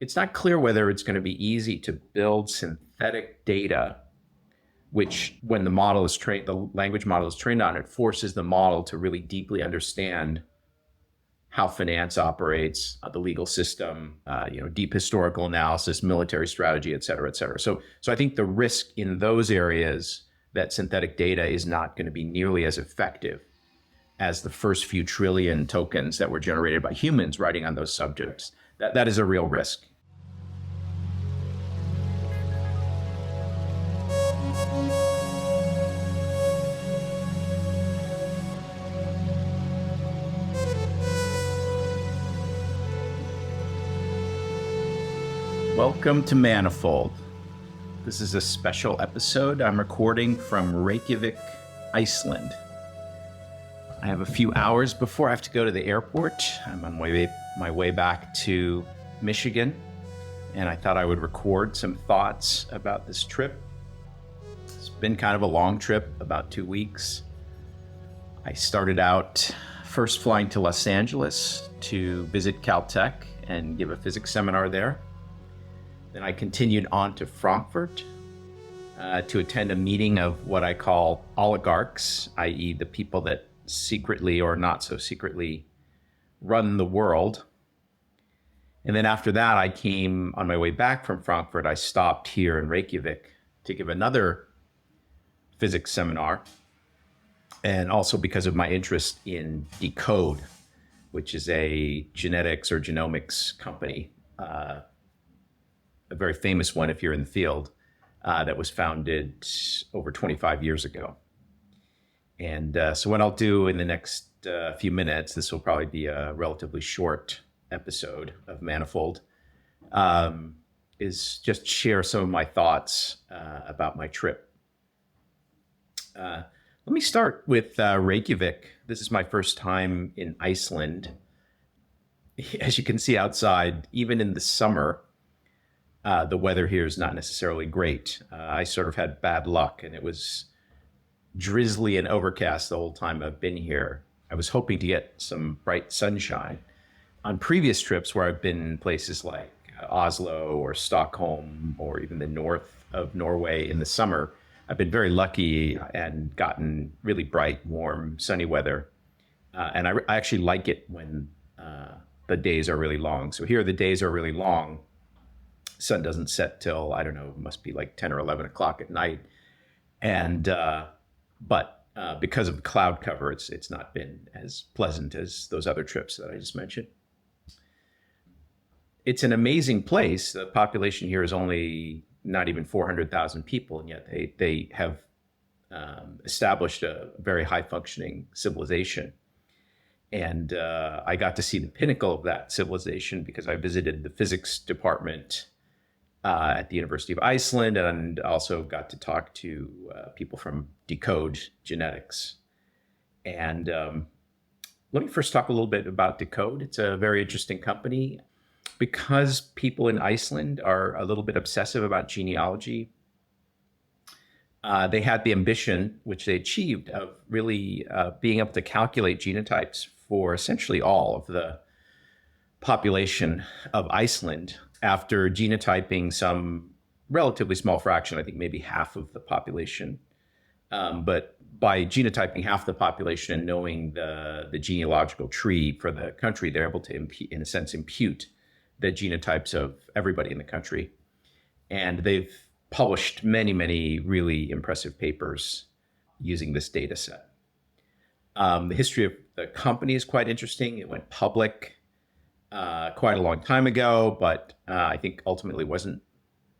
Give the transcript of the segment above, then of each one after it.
It's not clear whether it's going to be easy to build synthetic data, which when the model is trained, the language model is trained on, it forces the model to really deeply understand how finance operates, the legal system, deep historical analysis, military strategy, et cetera, et cetera. So I think the risk in those areas that synthetic data is not going to be nearly as effective as the first few trillion tokens that were generated by humans writing on those subjects. That is a real risk. Welcome to Manifold. This is a special episode. I'm recording from Reykjavik, Iceland. I have a few hours before I have to go to the airport. I'm on my way back to Michigan, and I thought I would record some thoughts about this trip. It's been kind of a long trip, about 2 weeks. I started out first flying to Los Angeles to visit Caltech and give a physics seminar there. Then I continued on to Frankfurt to attend a meeting of what I call oligarchs, i.e. the people that secretly or not so secretly run the world. And then after that, I came on my way back from Frankfurt. I stopped here in Reykjavik to give another physics seminar. And also because of my interest in deCODE, which is a genetics or genomics company, a very famous one if you're in the field, that was founded over 25 years ago. And so what I'll do in the next few minutes, this will probably be a relatively short episode of Manifold, is just share some of my thoughts about my trip. Let me start with Reykjavik. This is my first time in Iceland. As you can see outside, even in the summer, the weather here is not necessarily great. I sort of had bad luck, and it was drizzly and overcast the whole time I've been here. I was hoping to get some bright sunshine. On previous trips where I've been in places like Oslo or Stockholm or even the north of Norway in the summer, I've been very lucky and gotten really bright, warm, sunny weather. And I actually like it when the days are really long. So here the days are really long. Sun doesn't set till, I don't know, it must be like 10 or 11 o'clock at night. And, but because of cloud cover, it's not been as pleasant as those other trips that I just mentioned. It's an amazing place. The population here is only not even 400,000 people, and yet they have established a very high functioning civilization. And I got to see the pinnacle of that civilization because I visited the physics department at the University of Iceland, and also got to talk to people from deCODE genetics. And let me first talk a little bit about deCODE. It's a very interesting company because people in Iceland are a little bit obsessive about genealogy. They had the ambition, which they achieved, of really being able to calculate genotypes for essentially all of the population of Iceland after genotyping some relatively small fraction, I think maybe half of the population. But by genotyping half the population and knowing the genealogical tree for the country, they're able to, in a sense, impute the genotypes of everybody in the country. And they've published many, many really impressive papers using this data set. The history of the company is quite interesting. It went public quite a long time ago, but I think ultimately wasn't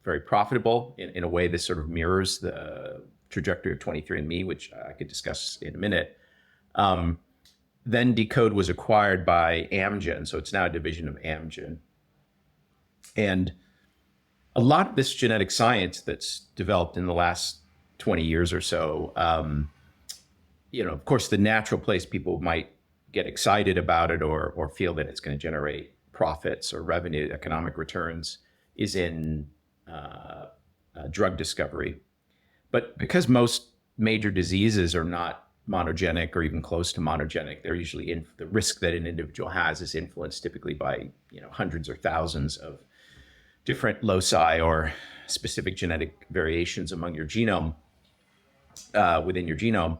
very profitable. In a way, this sort of mirrors the trajectory of 23andMe, which I could discuss in a minute. Then deCODE was acquired by Amgen, so it's now a division of Amgen. And a lot of this genetic science that's developed in the last 20 years or so, of course, the natural place people might get excited about it or feel that it's going to generate profits or revenue, economic returns, is in drug discovery. But because most major diseases are not monogenic or even close to monogenic, they're usually the risk that an individual has is influenced typically by hundreds or thousands of different loci or specific genetic variations among your genome, within your genome,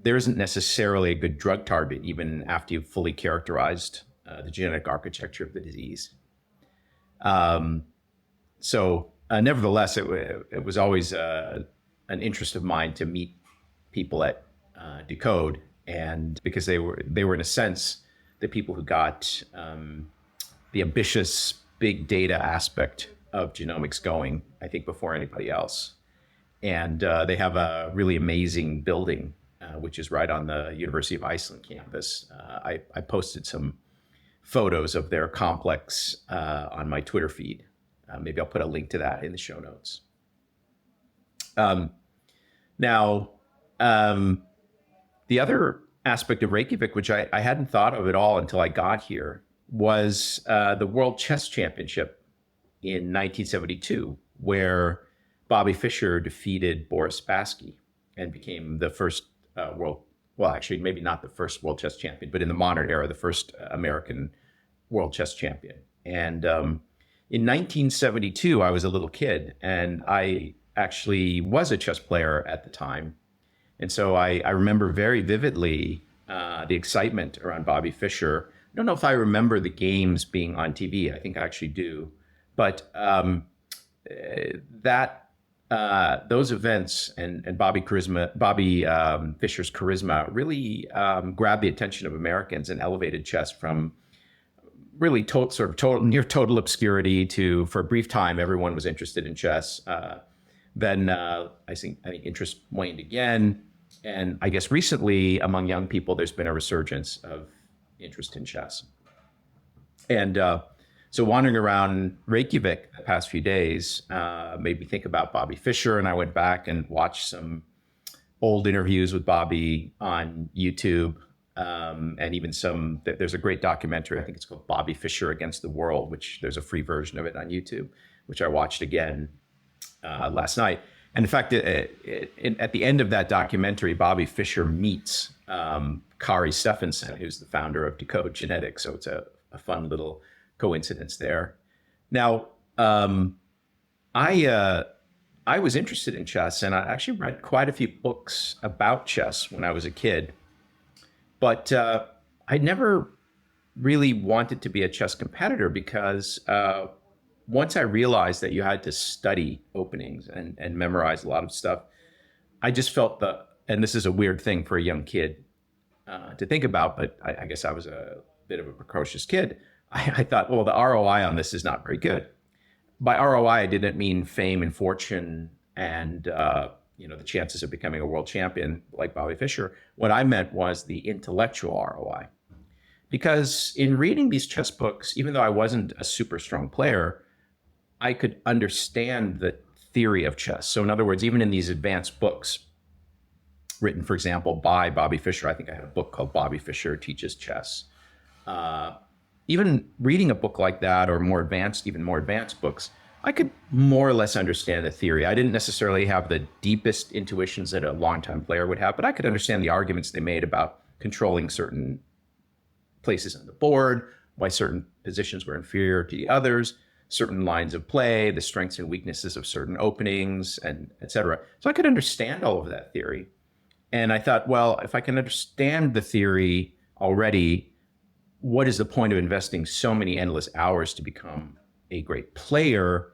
there isn't necessarily a good drug target even after you've fully characterized the genetic architecture of the disease. Nevertheless, it was always an interest of mine to meet people at deCODE, and because they were in a sense the people who got the ambitious big data aspect of genomics going, I think, before anybody else. And they have a really amazing building, which is right on the University of Iceland campus. I posted some photos of their complex on my Twitter feed. Maybe I'll put a link to that in the show notes. The other aspect of Reykjavik, which I hadn't thought of at all until I got here, was the World Chess Championship in 1972, where Bobby Fischer defeated Boris Spassky and became the first actually maybe not the first world chess champion, but in the modern era, the first American world chess champion. And in 1972, I was a little kid, and I actually was a chess player at the time. And so I remember very vividly the excitement around Bobby Fischer. I don't know if I remember the games being on TV. I think I actually do. But those events and Bobby Fischer's charisma really grabbed the attention of Americans and elevated chess from really near total obscurity to, for a brief time, everyone was interested in chess. Then I think interest waned again. And I guess recently among young people, there's been a resurgence of interest in chess. And so wandering around Reykjavik the past few days made me think about Bobby Fischer, and I went back and watched some old interviews with Bobby on YouTube, and even there's a great documentary, I think it's called Bobby Fischer Against the World, which there's a free version of it on YouTube, which I watched again last night. And in fact, at the end of that documentary, Bobby Fischer meets Kari Stephenson, who's the founder of deCODE Genetics. So it's a fun little coincidence there. Now, I was interested in chess, and I actually read quite a few books about chess when I was a kid. But I never really wanted to be a chess competitor because once I realized that you had to study openings and memorize a lot of stuff, I just felt and this is a weird thing for a young kid to think about, but I guess I was a bit of a precocious kid. I thought, well, the ROI on this is not very good. By ROI, I didn't mean fame and fortune and the chances of becoming a world champion like Bobby Fischer. What I meant was the intellectual ROI. Because in reading these chess books, even though I wasn't a super strong player, I could understand the theory of chess. So in other words, even in these advanced books written, for example, by Bobby Fischer, I think I had a book called Bobby Fischer Teaches Chess. Even reading a book like that, or even more advanced books, I could more or less understand the theory. I didn't necessarily have the deepest intuitions that a longtime player would have, but I could understand the arguments they made about controlling certain places on the board, why certain positions were inferior to the others, certain lines of play, the strengths and weaknesses of certain openings, and et cetera. So I could understand all of that theory. And I thought, well, if I can understand the theory already, what is the point of investing so many endless hours to become a great player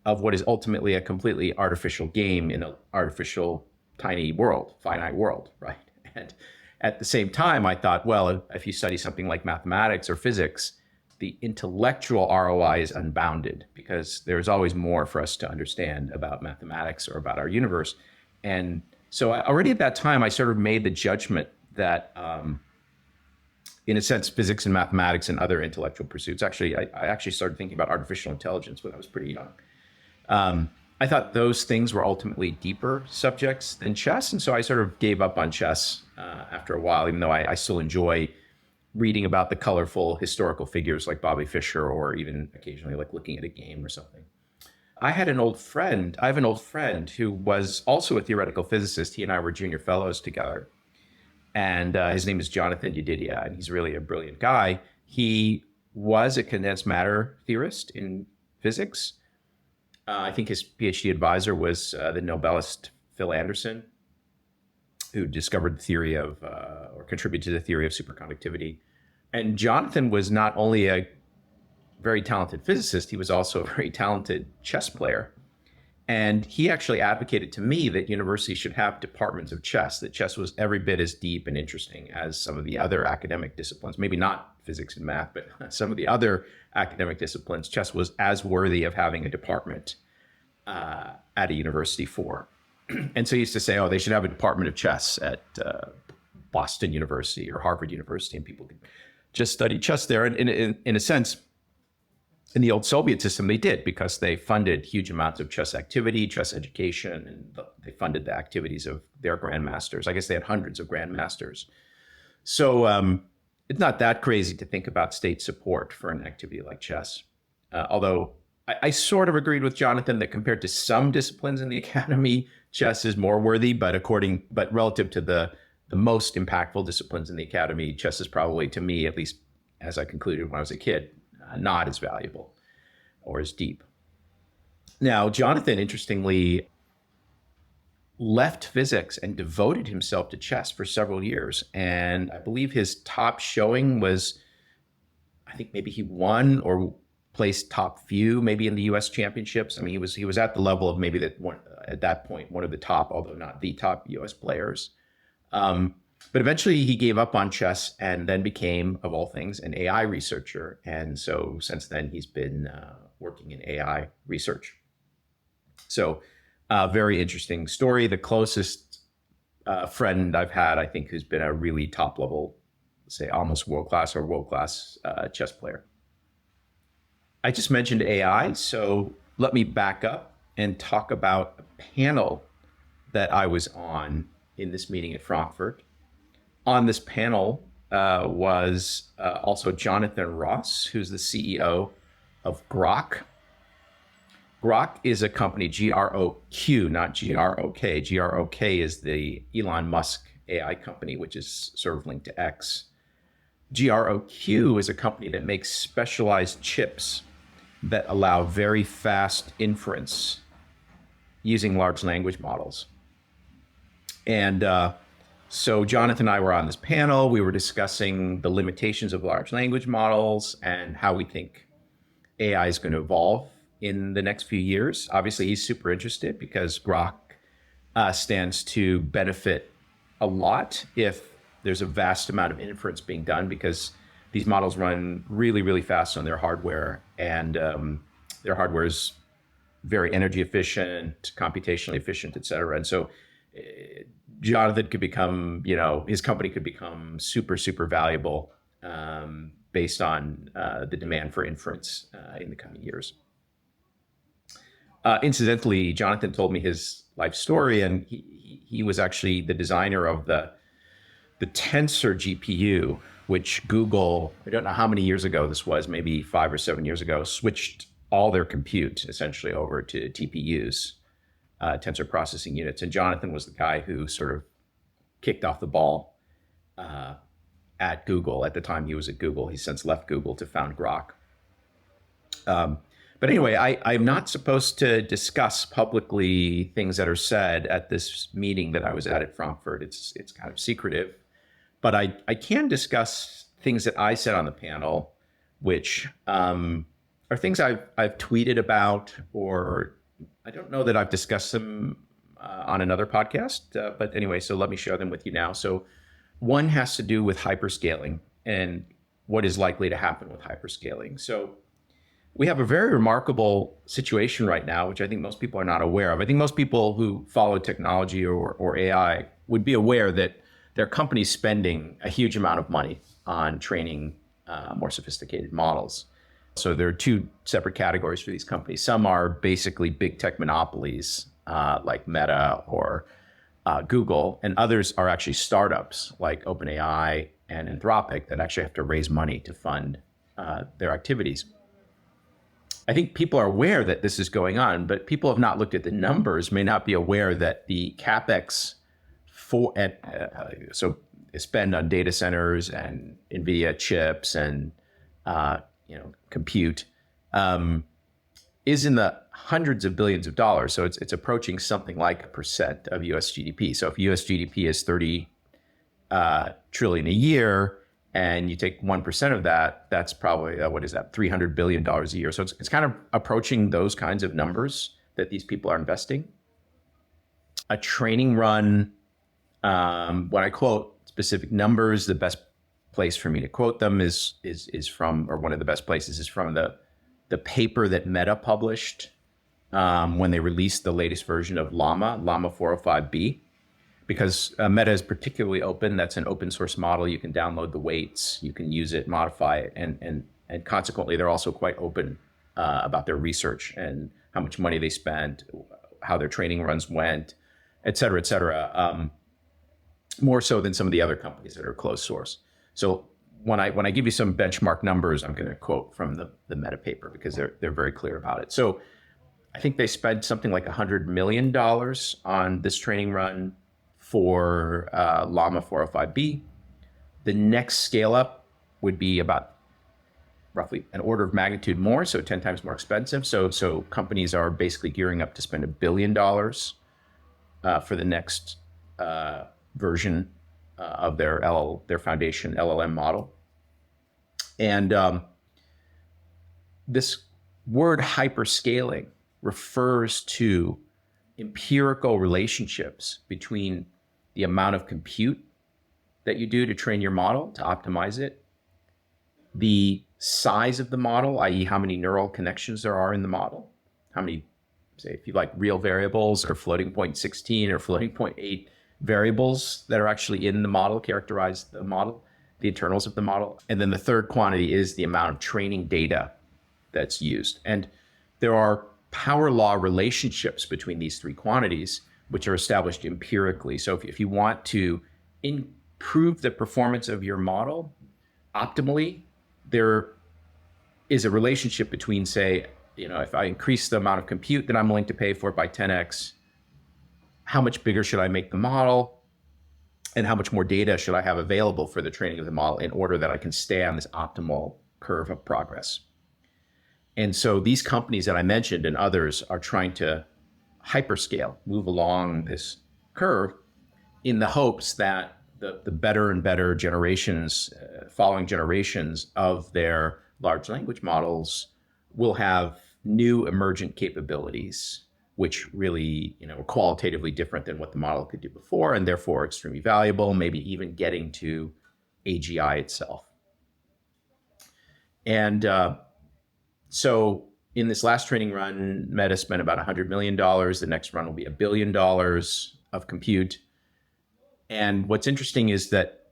of what is ultimately a completely artificial game in an artificial, tiny world, finite world, right? And at the same time, I thought, well, if you study something like mathematics or physics, the intellectual ROI is unbounded because there's always more for us to understand about mathematics or about our universe. And so already at that time, I sort of made the judgment that, in a sense, physics and mathematics and other intellectual pursuits, I actually started thinking about artificial intelligence when I was pretty young. I thought those things were ultimately deeper subjects than chess. And so I sort of gave up on chess after a while, even though I still enjoy reading about the colorful historical figures like Bobby Fischer, or even occasionally like looking at a game or something. I have an old friend who was also a theoretical physicist. He and I were junior fellows together. And his name is Jonathan Udidia, and he's really a brilliant guy. He was a condensed matter theorist in physics, I think his PhD advisor was the Nobelist Phil Anderson, who discovered the theory of, or contributed to the theory of superconductivity. And Jonathan was not only a very talented physicist, he was also a very talented chess player. And he actually advocated to me that universities should have departments of chess, that chess was every bit as deep and interesting as some of the other academic disciplines, maybe not physics and math, but some of the other academic disciplines. Chess was as worthy of having a department at a university for. And so he used to say, oh, they should have a department of chess at Boston University or Harvard University, and people could just study chess there. And in a sense, in the old Soviet system, they did, because they funded huge amounts of chess activity, chess education, and they funded the activities of their grandmasters. I guess they had hundreds of grandmasters. So it's not that crazy to think about state support for an activity like chess. Although I sort of agreed with Jonathan that compared to some disciplines in the academy, chess is more worthy, but relative to the most impactful disciplines in the academy, chess is probably, to me, at least as I concluded when I was a kid, not as valuable or as deep. Now, Jonathan, interestingly, left physics and devoted himself to chess for several years. And I believe his top showing was, I think maybe he won or placed top few, maybe in the US championships. I mean, he was at the level of maybe at that point, one of the top, although not the top US players. But eventually he gave up on chess and then became, of all things, an AI researcher. And so since then, he's been working in AI research. So very interesting story. The closest friend I've had, I think, who's been a really top level, say almost world-class chess player. I just mentioned AI, so let me back up and talk about a panel that I was on in this meeting at Frankfurt. On this panel was also Jonathan Ross, who's the CEO of Grok. Grok is a company, G-R-O-Q, not G-R-O-K. G-R-O-K is the Elon Musk AI company, which is sort of linked to X. G-R-O-Q is a company that makes specialized chips that allow very fast inference using large language models. And so Jonathan and I were on this panel. We were discussing the limitations of large language models and how we think AI is going to evolve in the next few years. Obviously, he's super interested because Grok stands to benefit a lot if there's a vast amount of inference being done, because these models run really, really fast on their hardware, and their hardware is very energy efficient, computationally efficient, et cetera. And so Jonathan could become, his company could become super, super valuable based on the demand for inference in the coming years. Incidentally, Jonathan told me his life story, and he was actually the designer of the Tensor GPU, which Google, I don't know how many years ago this was, maybe 5 or 7 years ago, switched all their compute essentially over to TPUs, tensor processing units. And Jonathan was the guy who sort of kicked off the ball at Google. At the time he was at Google. He's since left Google to found Grok. But anyway, I'm not supposed to discuss publicly things that are said at this meeting that I was at Frankfurt. It's kind of secretive. But I can discuss things that I said on the panel, which are things I've tweeted about, or I don't know that I've discussed them on another podcast. But anyway, so let me share them with you now. So one has to do with hyperscaling and what is likely to happen with hyperscaling. So we have a very remarkable situation right now, which I think most people are not aware of. I think most people who follow technology or AI would be aware that there are companies spending a huge amount of money on training more sophisticated models. So there are two separate categories for these companies. Some are basically big tech monopolies like Meta or Google, and others are actually startups like OpenAI and Anthropic that actually have to raise money to fund their activities. I think people are aware that this is going on, but people have not looked at the numbers, may not be aware that the CapEx so spend on data centers and NVIDIA chips and compute is in the hundreds of billions of dollars. So it's approaching something like 1% of US GDP. So if US GDP is 30 trillion a year, and you take 1% of that, that's probably, what is that, $300 billion a year. So it's kind of approaching those kinds of numbers that these people are investing. A training run, when I quote specific numbers, the best place for me to quote them is from, or one of the best places is from the paper that Meta published when they released the latest version of Llama 405B. Because Meta is particularly open. That's an open source model. You can download the weights, you can use it, modify it, and consequently, they're also quite open about their research and how much money they spent, how their training runs went, et cetera, more so than some of the other companies that are closed source. So when I give you some benchmark numbers, I'm going to quote from the Meta paper because they're very clear about it. So I think they spent something like $100 million on this training run for Llama 405B. The next scale up would be about roughly an order of magnitude more, so 10 times more expensive. So companies are basically gearing up to spend $1 billion for the next version of their foundation LLM model. And this word hyperscaling refers to empirical relationships between the amount of compute that you do to train your model, to optimize it, the size of the model, i.e. how many neural connections there are in the model, how many, say, if you like real variables or floating point 16 or floating point 8 variables that are actually in the model, characterize the model, the internals of the model. And then the third quantity is the amount of training data that's used. And there are power law relationships between these three quantities, which are established empirically. So if you want to improve the performance of your model optimally, there is a relationship between, say, if I increase the amount of compute that I'm willing to pay for it by 10x, how much bigger should I make the model? And how much more data should I have available for the training of the model in order that I can stay on this optimal curve of progress? And so these companies that I mentioned and others are trying to hyperscale, move along this curve in the hopes that the better and better generations, following generations of their large language models will have new emergent capabilities, which really, are qualitatively different than what the model could do before, and therefore extremely valuable, maybe even getting to AGI itself. And so in this last training run, Meta spent about $100 million. The next run will be $1 billion of compute. And what's interesting is that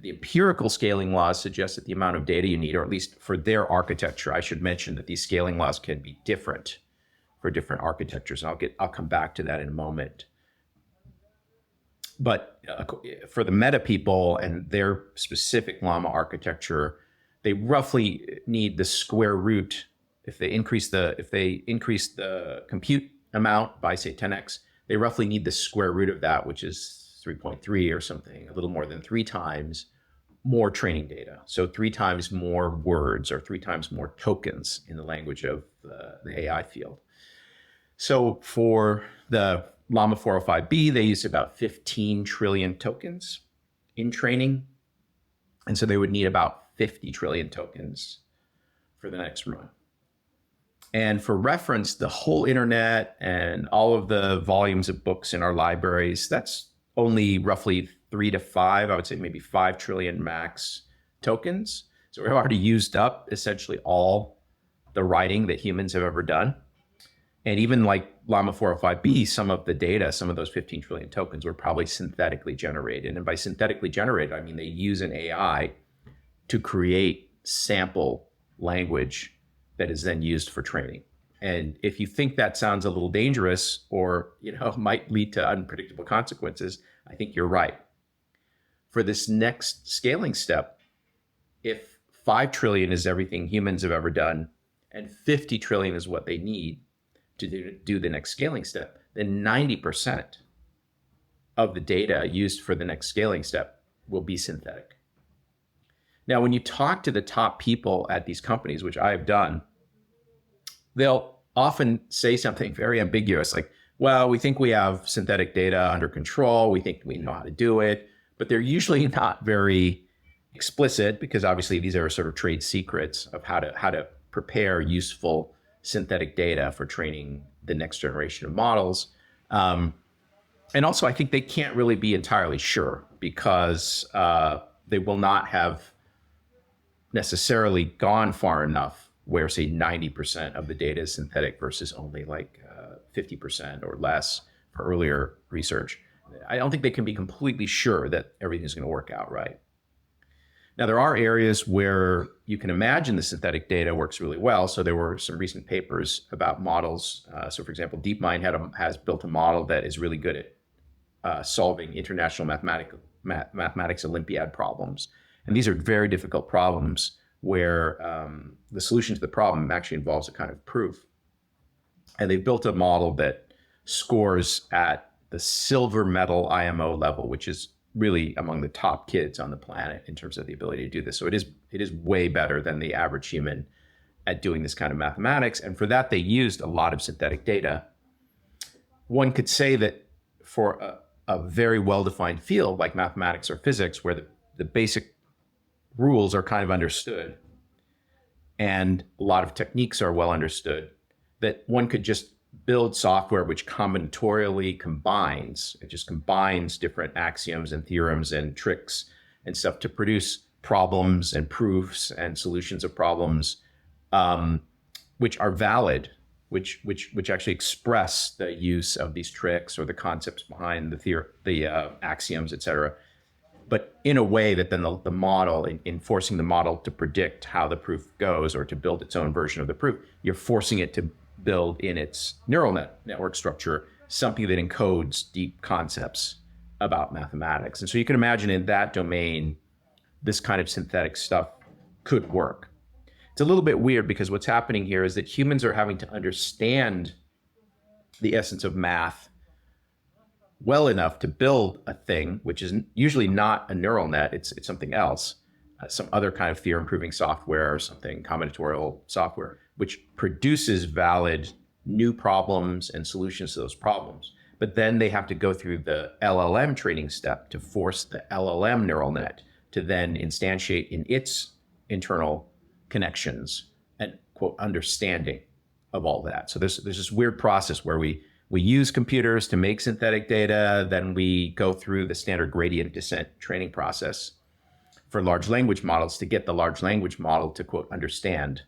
the empirical scaling laws suggest that the amount of data you need, or at least for their architecture, I should mention that these scaling laws can be different for different architectures. And I'll come back to that in a moment. But for the Meta people and their specific Llama architecture, they roughly need the square root. If they increase the compute amount by, say, 10x, they roughly need the square root of that, which is 3.3 or something, a little more than 3 times more training data. So 3 times more words or 3 times more tokens in the language of the AI field. So for the Llama 405B, they use about 15 trillion tokens in training. And so they would need about 50 trillion tokens for the next run. And for reference, the whole internet and all of the volumes of books in our libraries, that's only roughly 3 to 5, I would say maybe 5 trillion max tokens. So we've already used up essentially all the writing that humans have ever done. And even like Llama 405B, some of the data, some of those 15 trillion tokens were probably synthetically generated. And by synthetically generated, I mean they use an AI to create sample language that is then used for training. And if you think that sounds a little dangerous or might lead to unpredictable consequences, I think you're right. For this next scaling step, if 5 trillion is everything humans have ever done and 50 trillion is what they need to do the next scaling step, then 90% of the data used for the next scaling step will be synthetic. Now, when you talk to the top people at these companies, which I have done, they'll often say something very ambiguous, like, well, we think we have synthetic data under control. We think we know how to do it, but they're usually not very explicit, because obviously these are sort of trade secrets of how to prepare useful synthetic data for training the next generation of models. And also, I think they can't really be entirely sure, because they will not have necessarily gone far enough where, say, 90% of the data is synthetic versus only like 50% or less for earlier research. I don't think they can be completely sure that everything's going to work out right. Now, there are areas where you can imagine the synthetic data works really well. So there were some recent papers about models. So for example, DeepMind has built a model that is really good at solving international mathematics Olympiad problems. And these are very difficult problems where the solution to the problem actually involves a kind of proof. And they've built a model that scores at the silver medal IMO level, which is really among the top kids on the planet in terms of the ability to do this. So it is way better than the average human at doing this kind of mathematics. And for that, they used a lot of synthetic data. One could say that for a very well-defined field like mathematics or physics, where the basic rules are kind of understood and a lot of techniques are well understood, that one could just build software which combinatorially combines different axioms and theorems and tricks and stuff to produce problems and proofs and solutions of problems, which are valid, which actually express the use of these tricks or the concepts behind the axioms, et cetera, but in a way that then the model, in forcing the model to predict how the proof goes or to build its own version of the proof, you're forcing it to build in its neural network structure something that encodes deep concepts about mathematics. And so you can imagine in that domain, this kind of synthetic stuff could work. It's a little bit weird, because what's happening here is that humans are having to understand the essence of math well enough to build a thing, which is usually not a neural net, it's something else, some other kind of theorem proving software or something, combinatorial software, which produces valid new problems and solutions to those problems. But then they have to go through the LLM training step to force the LLM neural net to then instantiate in its internal connections and, quote, understanding of all that. So there's this weird process where we use computers to make synthetic data, then we go through the standard gradient descent training process for large language models to get the large language model to, quote, understand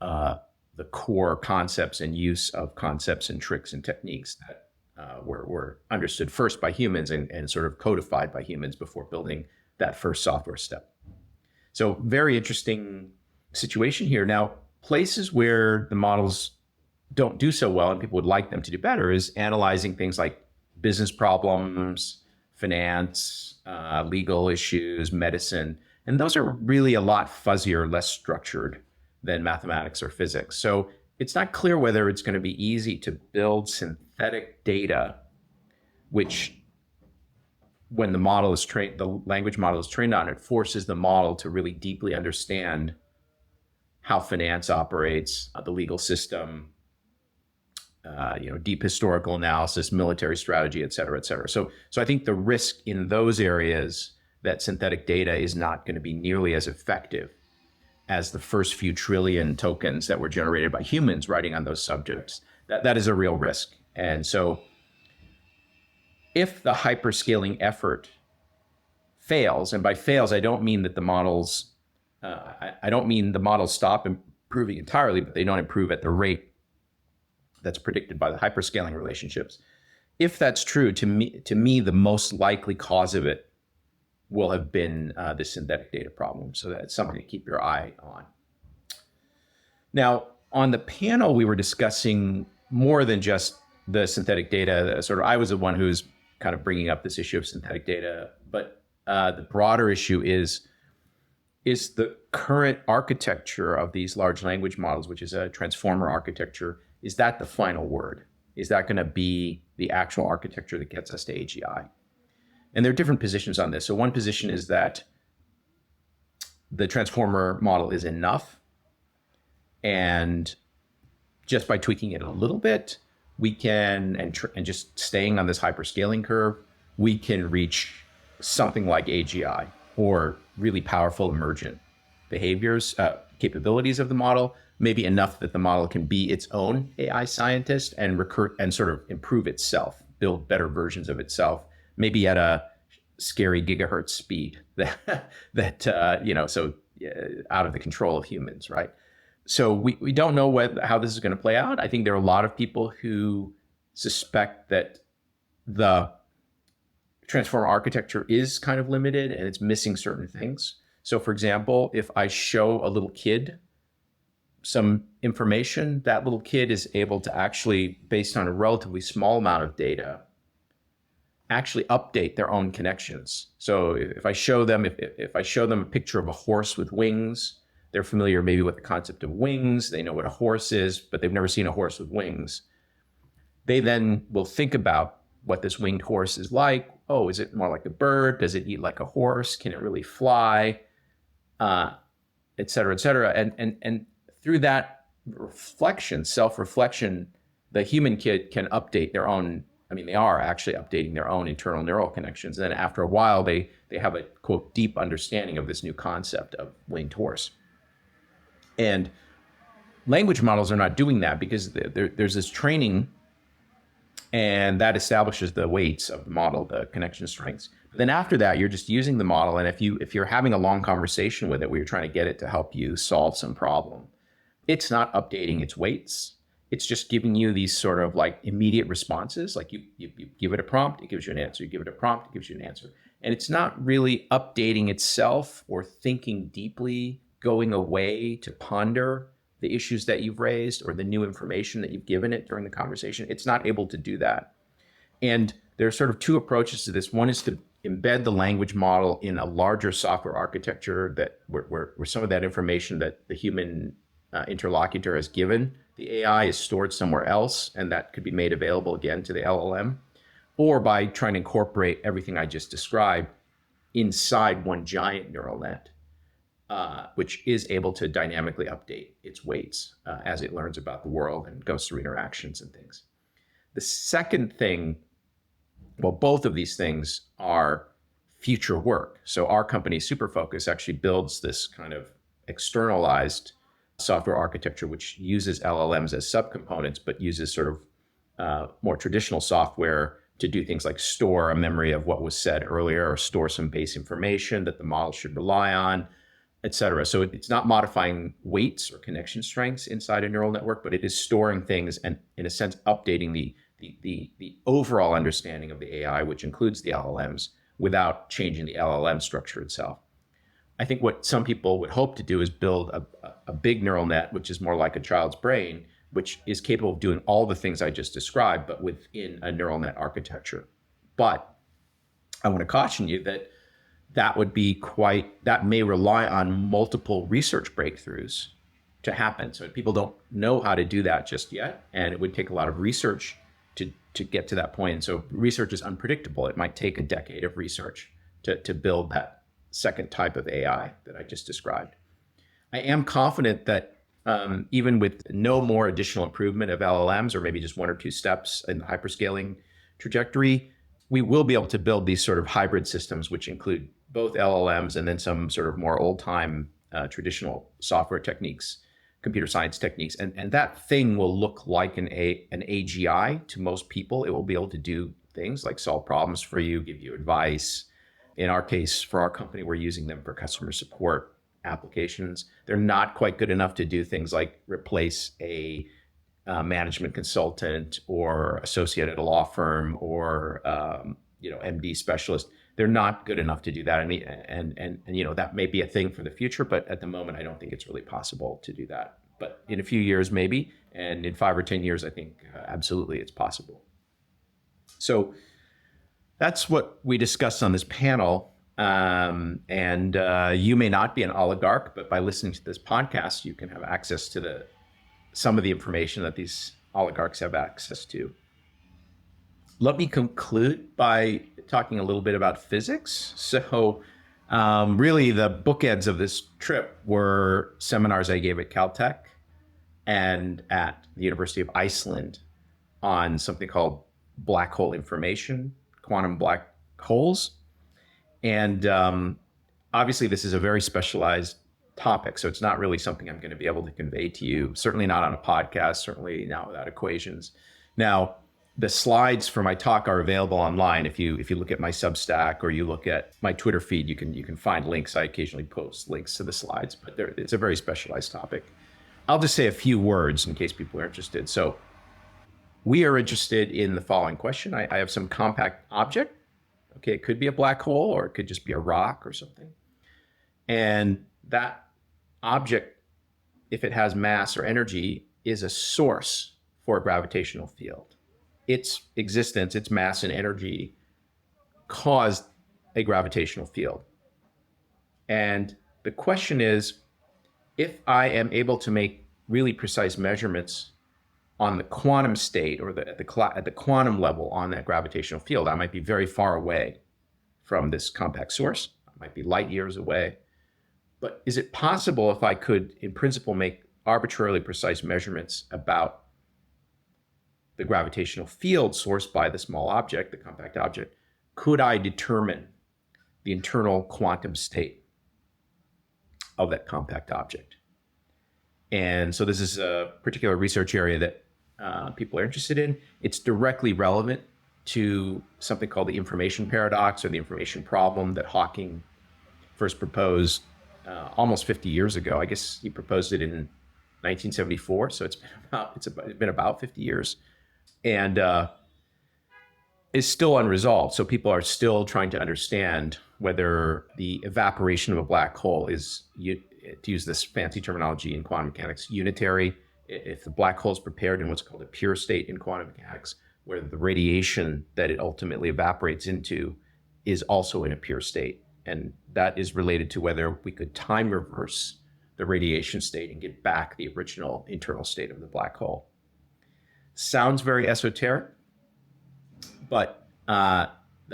the core concepts and use of concepts and tricks and techniques that were understood first by humans and sort of codified by humans before building that first software step. So very interesting situation here. Now, places where the models don't do so well and people would like them to do better is analyzing things like business problems, finance, legal issues, medicine. And those are really a lot fuzzier, less structured than mathematics or physics. So it's not clear whether it's going to be easy to build synthetic data, which when the model is trained, the language model is trained on, it forces the model to really deeply understand how finance operates, the legal system, deep historical analysis, military strategy, et cetera, et cetera. So I think the risk in those areas that synthetic data is not going to be nearly as effective as the first few trillion tokens that were generated by humans writing on those subjects. That is a real risk. And so if the hyperscaling effort fails, and by fails, I don't mean that the models, I don't mean the models stop improving entirely, but they don't improve at the rate that's predicted by the hyperscaling relationships. If that's true, to me, the most likely cause of it will have been the synthetic data problem. So that's something to keep your eye on. Now, on the panel, we were discussing more than just the synthetic data. I was the one who's kind of bringing up this issue of synthetic data, but the broader issue is the current architecture of these large language models, which is a transformer architecture, is that the final word? Is that going to be the actual architecture that gets us to AGI? And there are different positions on this. So one position is that the transformer model is enough, and just by tweaking it a little bit, we can, and just staying on this hyperscaling curve, we can reach something like AGI or really powerful emergent behaviors, capabilities of the model, maybe enough that the model can be its own AI scientist and sort of improve itself, build better versions of itself, maybe at a scary gigahertz speed so out of the control of humans, right? So we don't know how this is going to play out. I think there are a lot of people who suspect that the transformer architecture is kind of limited and it's missing certain things. So for example, if I show a little kid some information, that little kid is able to actually, based on a relatively small amount of data, actually update their own connections. So if I show them, if I show them a picture of a horse with wings, they're familiar maybe with the concept of wings, they know what a horse is, but they've never seen a horse with wings. They then will think about what this winged horse is like. Oh, is it more like a bird? Does it eat like a horse? Can it really fly? Et cetera, et cetera. And through that reflection, self-reflection, the human kid can update their own, they are actually updating their own internal neural connections. And then after a while, they have a, quote, deep understanding of this new concept of winged horse. And language models are not doing that because there's this training, and that establishes the weights of the model, the connection strengths. But then after that, you're just using the model. And if you're having a long conversation with it where you're trying to get it to help you solve some problem, it's not updating its weights. It's just giving you these sort of like immediate responses. Like you give it a prompt, it gives you an answer. You give it a prompt, it gives you an answer. And it's not really updating itself or thinking deeply, going away to ponder the issues that you've raised or the new information that you've given it during the conversation. It's not able to do that. And there are sort of two approaches to this. One is to embed the language model in a larger software architecture that where some of that information that the human interlocutor has given the AI is stored somewhere else, and that could be made available again to the LLM, or by trying to incorporate everything I just described inside one giant neural net, which is able to dynamically update its weights as it learns about the world and goes through interactions and things. The second thing, well, both of these things are future work. So our company, SuperFocus, actually builds this kind of externalized software architecture, which uses LLMs as subcomponents, but uses sort of more traditional software to do things like store a memory of what was said earlier or store some base information that the model should rely on, et cetera. So it's not modifying weights or connection strengths inside a neural network, but it is storing things and, in a sense, updating the overall understanding of the AI, which includes the LLMs, without changing the LLM structure itself. I think what some people would hope to do is build a big neural net, which is more like a child's brain, which is capable of doing all the things I just described, but within a neural net architecture. But I want to caution you that that may rely on multiple research breakthroughs to happen. So people don't know how to do that just yet, and it would take a lot of research to get to that point. And so research is unpredictable. It might take a decade of research to build that second type of AI that I just described. I am confident that even with no more additional improvement of LLMs, or maybe just one or two steps in the hyperscaling trajectory, we will be able to build these sort of hybrid systems, which include both LLMs and then some sort of more old-time traditional software techniques, computer science techniques. And that thing will look like an AGI to most people. It will be able to do things like solve problems for you, give you advice. In our case, for our company, we're using them for customer support applications. They're not quite good enough to do things like replace a management consultant or associate at a law firm or MD specialist. They're not good enough to do that. And that may be a thing for the future, but at the moment, I don't think it's really possible to do that. But in a few years, maybe, and in 5 or 10 years, I think absolutely it's possible. So that's what we discussed on this panel. And you may not be an oligarch, but by listening to this podcast, you can have access to some of the information that these oligarchs have access to. Let me conclude by talking a little bit about physics. So really the bookends of this trip were seminars I gave at Caltech and at the University of Iceland on something called black hole information, quantum black holes. And obviously, this is a very specialized topic, so it's not really something I'm going to be able to convey to you, certainly not on a podcast, certainly not without equations. Now, the slides for my talk are available online. If you look at my Substack or you look at my Twitter feed, you can find links. I occasionally post links to the slides, but it's a very specialized topic. I'll just say a few words in case people are interested. So we are interested in the following question. I have some compact object. Okay, it could be a black hole or it could just be a rock or something. And that object, if it has mass or energy, is a source for a gravitational field. Its existence, its mass and energy caused a gravitational field. And the question is, if I am able to make really precise measurements on the quantum state or at the quantum level on that gravitational field, I might be very far away from this compact source. I might be light years away. But is it possible, if I could, in principle, make arbitrarily precise measurements about the gravitational field sourced by the small object, the compact object, could I determine the internal quantum state of that compact object? And so this is a particular research area that people are interested in. It's directly relevant to something called the information paradox or the information problem that Hawking first proposed almost 50 years ago. I guess he proposed it in 1974, so it's been about 50 years, and is still unresolved. So people are still trying to understand whether the evaporation of a black hole is, to use this fancy terminology in quantum mechanics, unitary. If the black hole is prepared in what's called a pure state in quantum mechanics, where the radiation that it ultimately evaporates into is also in a pure state. And that is related to whether we could time reverse the radiation state and get back the original internal state of the black hole. Sounds very esoteric, but the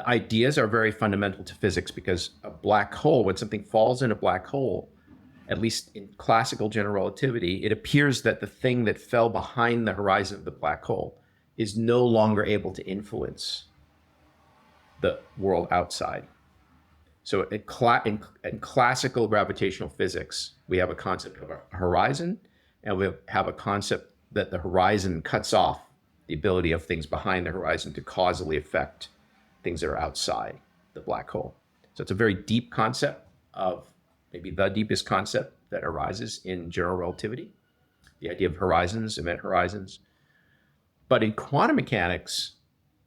ideas are very fundamental to physics, because a black hole, when something falls in a black hole, at least in classical general relativity, it appears that the thing that fell behind the horizon of the black hole is no longer able to influence the world outside. So in classical gravitational physics, we have a concept of a horizon, and we have a concept that the horizon cuts off the ability of things behind the horizon to causally affect things that are outside the black hole. So it's a very deep concept, of maybe the deepest concept that arises in general relativity, the idea of horizons, event horizons. But in quantum mechanics,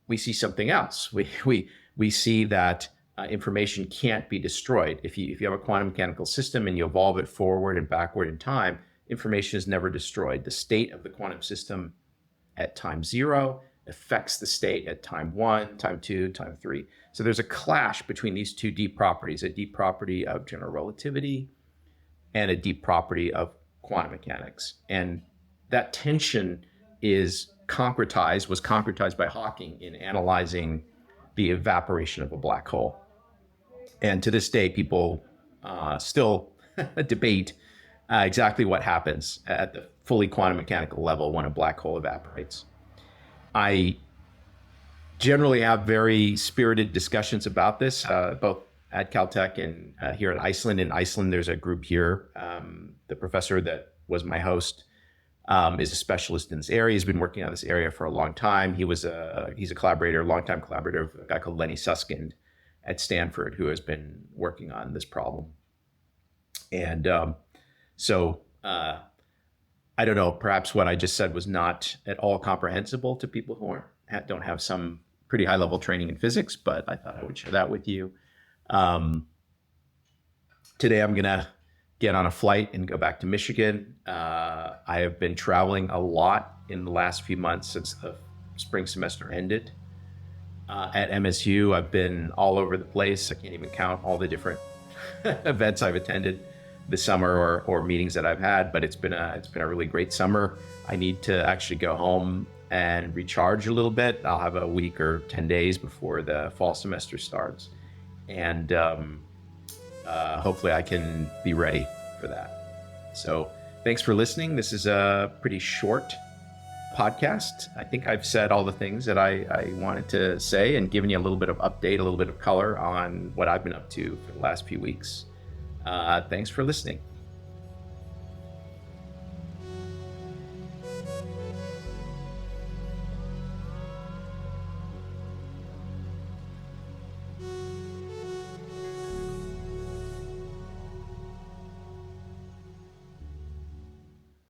we see something else. We see that information can't be destroyed. If you have a quantum mechanical system and you evolve it forward and backward in time, information is never destroyed. The state of the quantum system at time 0 affects the state at time 1, time 2, time 3. So there's a clash between these two deep properties, a deep property of general relativity and a deep property of quantum mechanics. And that tension was concretized by Hawking in analyzing the evaporation of a black hole. And to this day, people still debate exactly what happens at the fully quantum mechanical level when a black hole evaporates. I generally have very spirited discussions about this, both at Caltech and here at Iceland. In Iceland, there's a group here. The professor that was my host is a specialist in this area. He's been working on this area for a long time. He's a longtime collaborator of a guy called Lenny Susskind at Stanford, who has been working on this problem. And so I don't know, perhaps what I just said was not at all comprehensible to people who don't have some pretty high level training in physics, but I thought I would share that with you. Today I'm gonna get on a flight and go back to Michigan. I have been traveling a lot in the last few months since the spring semester ended. At MSU, I've been all over the place. I can't even count all the different events I've attended this summer or meetings that I've had, but it's been a really great summer. I need to actually go home and recharge a little bit. I'll have a week or 10 days before the fall semester starts. And hopefully I can be ready for that. So Thanks for listening. This is a pretty short podcast. I think I've said all the things that I wanted to say and given you a little bit of update, a little bit of color on what I've been up to for the last few weeks. Thanks for listening.